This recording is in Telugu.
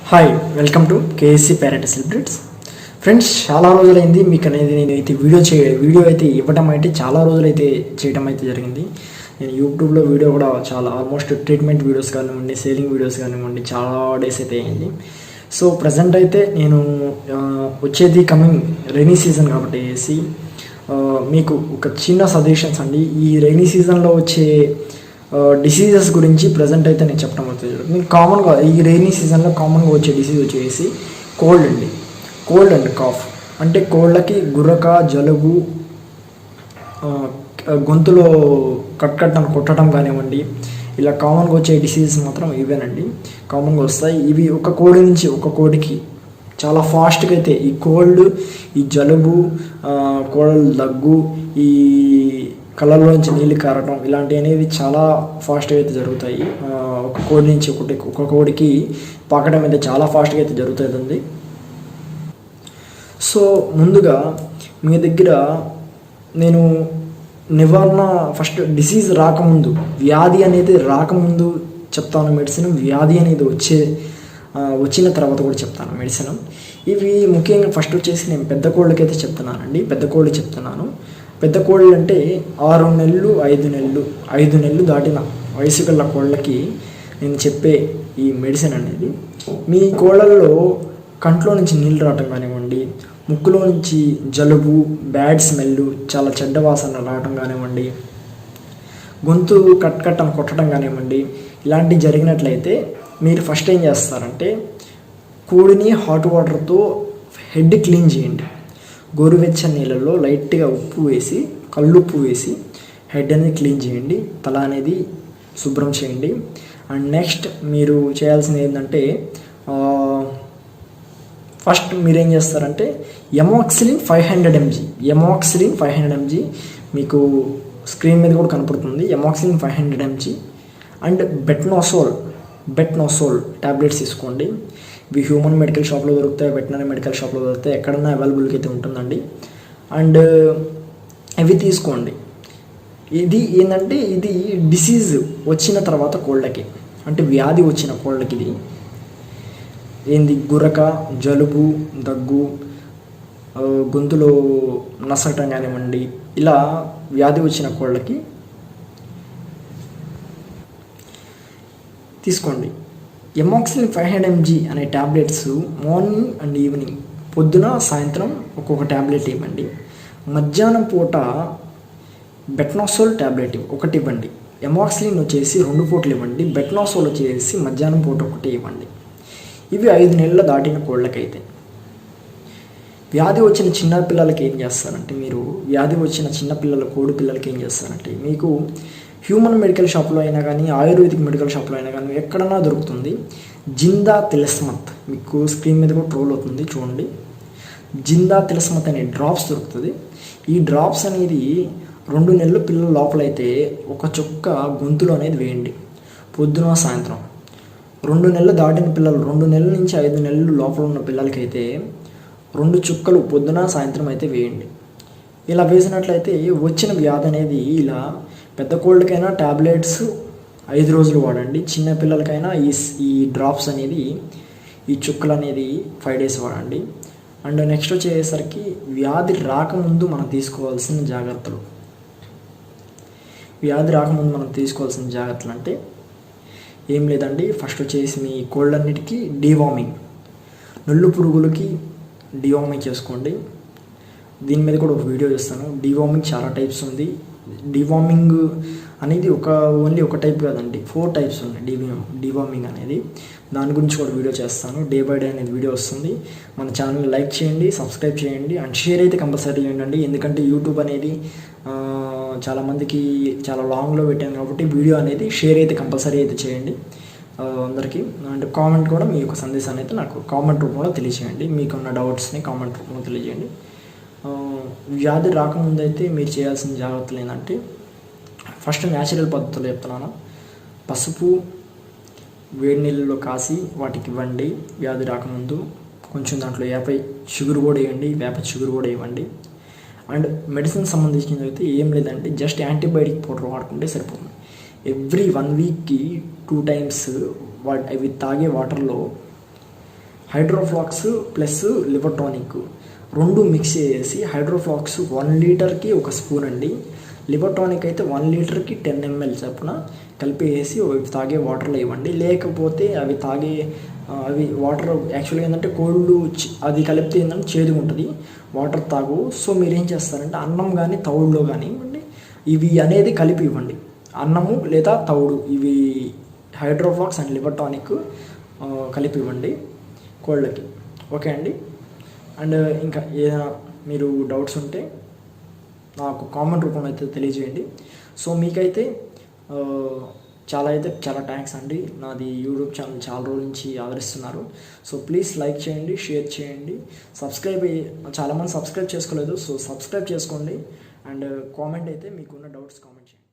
Hi, welcome to KSC parrot celebrates. Friends, చాలా రోజులైంది మీకు అనేది నేనైతే వీడియో అయితే ఇవ్వడం అయితే చాలా రోజులైతే చేయడం అయితే జరిగింది. నేను యూట్యూబ్లో వీడియో కూడా చాలా ఆల్మోస్ట్ ట్రీట్మెంట్ వీడియోస్ కానివ్వండి, సేలింగ్ వీడియోస్ కానివ్వండి, చాలా డేస్ అయితే అయింది. సో ప్రజెంట్ అయితే నేను వచ్చేది కమింగ్ రైనీ సీజన్ కాబట్టి మీకు ఒక చిన్న సజెషన్స్ అండి. ఈ రైనీ సీజన్లో వచ్చే డిసీజెస్ గురించి ప్రజెంట్ అయితే నేను చెప్పడం అవుతుంది. మీకు కామన్గా ఈ రైనీ సీజన్లో కామన్గా వచ్చే డిసీజ్ వచ్చేసి కోల్డ్ అండ్ కాఫ్. అంటే కోళ్ళకి గుర్రక, జలుబు, గొంతులో కట్టడం కొట్టడం కానివ్వండి, ఇలా కామన్గా వచ్చే డిసీజెస్ మాత్రం ఇవేనండి. కామన్గా వస్తాయి. ఇవి ఒక కోడి నుంచి ఒక కోడికి చాలా ఫాస్ట్గా అయితే ఈ కోల్డ్, ఈ జలుబు, కోళ్ళ దగ్గు, ఈ కళ్ళలోంచి నీళ్ళు కారటం ఇలాంటివి అనేవి చాలా ఫాస్ట్గా అయితే జరుగుతాయి. ఒక కోడి నుంచి ఒక కోడికి పాకడం అయితే చాలా ఫాస్ట్గా అయితే జరుగుతుంది. సో ముందుగా మీ దగ్గర నేను నివారణ ఫస్ట్ డిసీజ్ రాకముందు, వ్యాధి అనేది రాకముందు చెప్తాను మెడిసిన్. వ్యాధి అనేది వచ్చిన తర్వాత కూడా చెప్తాను మెడిసిన్. ఇవి ముఖ్యంగా ఫస్ట్ వచ్చేసి నేను పెద్ద కోళ్ళకైతే చెప్తున్నానండి. పెద్ద కోళ్ళు అంటే 6 నెలలు 5 నెలలు దాటిన వయసు గల కోళ్ళకి నేను చెప్పే ఈ మెడిసిన్ అనేది, మీ కోళ్ళల్లో కంట్లో నుంచి నీళ్ళు రావటం కానివ్వండి, ముక్కులో నుంచి జలుబు, బ్యాడ్ స్మెల్, చాలా చెడ్డ వాసన రావటం కానివ్వండి, గొంతు కట్టడం కొట్టడం కానివ్వండి, ఇలాంటివి జరిగినట్లయితే మీరు ఫస్ట్ ఏం చేస్తారంటే కోడిని హాట్ వాటర్తో హెడ్ క్లీన్ చేయండి. గోరువెచ్చని నీళ్ళలో లైట్గా ఉప్పు వేసి, కల్లుప్పు వేసి హెడ్ అనేది క్లీన్ చేయండి. తల అనేది శుభ్రం చేయండి. అండ్ నెక్స్ట్ మీరు చేయాల్సింది ఏంటంటే ఫస్ట్ మీరేం చేస్తారంటే ఎమాక్సిలిన్ 500 mg మీకు స్క్రీన్ మీద కూడా కనపడుతుంది. ఎమాక్సిలిన్ 500 mg అండ్ బెట్నోసోల్ ట్యాబ్లెట్స్ తీసుకోండి. ఇవి హ్యూమన్ మెడికల్ షాప్లో దొరుకుతాయి, వెటనరీ మెడికల్ షాప్లో దొరుకుతాయి, ఎక్కడన్నా అవైలబుల్గా అయితే ఉంటుందండి. అండ్ ఇవి తీసుకోండి. ఇది ఏంటంటే ఇది డిసీజ్ వచ్చిన తర్వాత కోళ్ళకి, అంటే వ్యాధి వచ్చిన కోళ్ళకి ఇది గుర్రక, జలుబు, దగ్గు, గొంతులో నసటం కానివ్వండి, ఇలా వ్యాధి వచ్చిన కోళ్ళకి తీసుకోండి. ఎమాక్సిలిన్ 500 mg అనే ట్యాబ్లెట్స్ మార్నింగ్ అండ్ ఈవినింగ్, పొద్దున సాయంత్రం ఒక్కొక్క ట్యాబ్లెట్ ఇవ్వండి. మధ్యాహ్నం పూట బెట్నోసోల్ ట్యాబ్లెట్ ఒకటి ఇవ్వండి. ఎమాక్సిలిన్ వచ్చేసి 2 పూటలు ఇవ్వండి. బెట్నోసోల్ వచ్చేసి మధ్యాహ్నం పూట ఒకటి ఇవ్వండి. ఇవి 5 నెలలు దాటిన కోళ్ళకైతే. వ్యాధి వచ్చిన చిన్న పిల్లలకి ఏం చేస్తారంటే కోడి పిల్లలకి ఏం చేస్తారంటే మీకు హ్యూమన్ మెడికల్ షాప్లో అయినా కానీ, ఆయుర్వేదిక్ మెడికల్ షాప్లో అయినా కానీ ఎక్కడన్నా దొరుకుతుంది జిందా తిలస్మత్. మీకు స్క్రీన్ మీద కూడా ట్రోల్ అవుతుంది చూడండి. జిందా తిలస్మత్ అనే డ్రాప్స్ దొరుకుతుంది. ఈ డ్రాప్స్ అనేది 2 నెలల పిల్లల లోపలైతే ఒక చుక్క గొంతులో అనేది వేయండి, పొద్దున సాయంత్రం. 2 నెలలు దాటిన పిల్లలు, 2 నెలల నుంచి 5 నెలలు లోపల ఉన్న పిల్లలకైతే 2 చుక్కలు పొద్దున సాయంత్రం అయితే వేయండి. ఇలా వేసినట్లయితే వచ్చిన వ్యాధి అనేది ఇలా, పెద్ద కోళ్ళకైనా ట్యాబ్లెట్స్ 5 రోజులు వాడండి. చిన్న పిల్లలకైనా ఈ డ్రాప్స్ అనేది, ఈ చుక్కలు అనేది 5 days వాడండి. అండ్ నెక్స్ట్ వచ్చేసరికి వ్యాధి రాకముందు మనం తీసుకోవాల్సిన జాగ్రత్తలు. అంటే ఏం లేదండి, ఫస్ట్ వచ్చేసి మీ కోళ్ళన్నిటికీ డీవార్మింగ్, నొల్లు పురుగులకి డీవార్మింగ్ చేసుకోండి. దీని మీద కూడా ఒక వీడియో చేస్తాను. డీవార్మింగ్ చాలా టైప్స్ ఉంది. డీవార్మింగ్ అనేది ఓన్లీ ఒక టైప్ కాదండి, 4 types ఉన్నాయి డీవార్మింగ్ అనేది. దాని గురించి కూడా వీడియో చేస్తాను. డే బై డే అనేది వీడియో వస్తుంది. మన ఛానల్ని లైక్ చేయండి, సబ్స్క్రైబ్ చేయండి అండ్ షేర్ అయితే కంపల్సరీ చేయండి. ఎందుకంటే యూట్యూబ్ అనేది చాలామందికి చాలా లాంగ్లో పెట్టాను కాబట్టి వీడియో అనేది షేర్ అయితే కంపల్సరీ అయితే చేయండి అందరికీ. అండ్ కామెంట్ కూడా మీ యొక్క సందేశాన్ని అయితే నాకు కామెంట్ రూపంలో తెలియజేయండి. మీకున్న డౌట్స్ని కామెంట్ రూపంలో తెలియజేయండి. వ్యాధి రాకముందు అయితే మీరు చేయాల్సిన జాగ్రత్తలు ఏంటంటే ఫస్ట్ న్యాచురల్ పద్ధతులు చెప్తున్నాను. పసుపు వేడి నీళ్ళలో కాసి వాటికి ఇవ్వండి వ్యాధి రాకముందు. కొంచెం దాంట్లో వేప చిగురు కూడా ఇవ్వండి. అండ్ మెడిసిన్ సంబంధించినది అయితే ఏం లేదంటే జస్ట్ యాంటీబయాటిక్ పౌడర్ వాడుకుంటే సరిపోతుంది. ఎవ్రీ 1 weekకి 2 times అవి తాగే వాటర్లో హైడ్రోఫ్లాక్స్ ప్లస్ లివర్ టానిక్ రెండు మిక్స్ చేసి, హైడ్రోఫ్లాక్స్ 1 లీటర్కి 1 స్పూన్ అండి, లివర్ టానిక్ అయితే 1 లీటర్కి 10 ml చొప్పున కలిపేసి అవి తాగే వాటర్లో ఇవ్వండి. లేకపోతే అవి వాటర్ యాక్చువల్గా ఏంటంటే కోల్డ్ అది కలిపితే ఏంటంటే చేదుగా ఉంటుంది, వాటర్ తాగు. సో మీరు ఏం చేస్తారంటే అన్నం కానీ తౌడులో కానీ ఇవ్వండి, ఇవి అనేది కలిపి ఇవ్వండి. అన్నము లేదా తౌడు ఇవి హైడ్రోఫ్లాక్స్ అండ్ లివర్ టానిక్ కలిపి ఇవ్వండి కోళ్ళకి. ఓకే అండి. అండ్ ఇంకా ఏదైనా మీరు డౌట్స్ ఉంటే నాకు కామెంట్ రూపంలో అయితే తెలియజేయండి. సో మీకైతే చాలా థ్యాంక్స్ అండి. నాది యూట్యూబ్ ఛానల్ చాలా రోజుల నుంచి ఆదరిస్తున్నారు. సో ప్లీజ్ లైక్ చేయండి, షేర్ చేయండి, చాలామంది సబ్స్క్రైబ్ చేసుకోలేదు. సో సబ్స్క్రైబ్ చేసుకోండి అండ్ కామెంట్ అయితే మీకున్న డౌట్స్ కామెంట్ చేయండి.